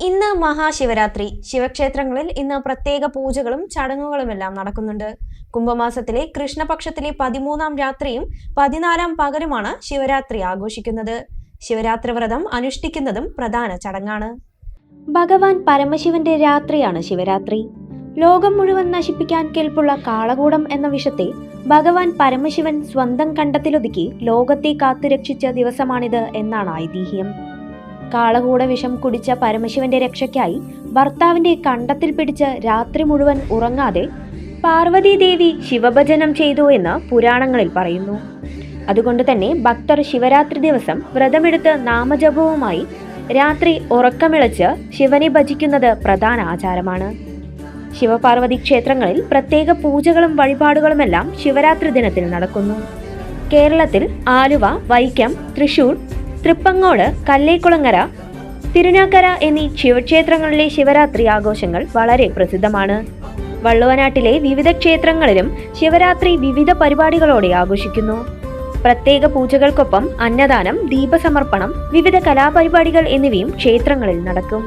ഇന്ന് മഹാശിവരാത്രി. ശിവക്ഷേത്രങ്ങളിൽ ഇന്ന് പ്രത്യേക പൂജകളും ചടങ്ങുകളുമെല്ലാം നടക്കുന്നുണ്ട്. കുംഭമാസത്തിലെ കൃഷ്ണപക്ഷത്തിലെ 13-ാം രാത്രിയും 14-ാം പകലുമാണ് ശിവരാത്രി ആഘോഷിക്കുന്നത്. ശിവരാത്രി വ്രതം അനുഷ്ഠിക്കുന്നതും പ്രധാന ചടങ്ങാണ്. ഭഗവാൻ പരമശിവന്റെ രാത്രിയാണ് ശിവരാത്രി. ലോകം മുഴുവൻ നശിപ്പിക്കാൻ കെൽപ്പുള്ള കാളകൂടം എന്ന വിഷത്തെ ഭഗവാൻ പരമശിവൻ സ്വന്തം കണ്ടത്തിലൊതുക്കി ലോകത്തെ കാത്തുരക്ഷിച്ച ദിവസമാണിത് എന്നാണ് ഐതിഹ്യം. കാളകൂട വിഷം കുടിച്ച പരമശിവന്റെ രക്ഷയ്ക്കായി ഭർത്താവിന്റെ കണ്ടത്തിൽ പിടിച്ച് രാത്രി മുഴുവൻ ഉറങ്ങാതെ പാർവതീദേവി ശിവഭജനം ചെയ്തു എന്ന് പുരാണങ്ങളിൽ പറയുന്നു. അതുകൊണ്ട് തന്നെ ഭക്തർ ശിവരാത്രി ദിവസം വ്രതമെടുത്ത് നാമജപവുമായി രാത്രി ഉറക്കമിളച്ച് ശിവനെ ഭജിക്കുന്നത് പ്രധാന ആചാരമാണ്. ശിവപാർവതി ക്ഷേത്രങ്ങളിൽ പ്രത്യേക പൂജകളും വഴിപാടുകളുമെല്ലാം ശിവരാത്രി ദിനത്തിൽ നടക്കുന്നു. കേരളത്തിൽ ആലുവ, വൈക്കം, തൃശൂർ, തൃപ്പങ്ങോട്, കല്ലേക്കുളങ്ങര, തിരുനാക്കര എന്നീ ശിവക്ഷേത്രങ്ങളിലെ ശിവരാത്രി ആഘോഷങ്ങൾ വളരെ പ്രസിദ്ധമാണ്. വള്ളുവനാട്ടിലെ വിവിധ ക്ഷേത്രങ്ങളിലും ശിവരാത്രി വിവിധ പരിപാടികളോടെ ആഘോഷിക്കുന്നു. പ്രത്യേക പൂജകൾക്കൊപ്പം അന്നദാനം, ദീപസമർപ്പണം, വിവിധ കലാപരിപാടികൾ എന്നിവയും ക്ഷേത്രങ്ങളിൽ നടക്കും.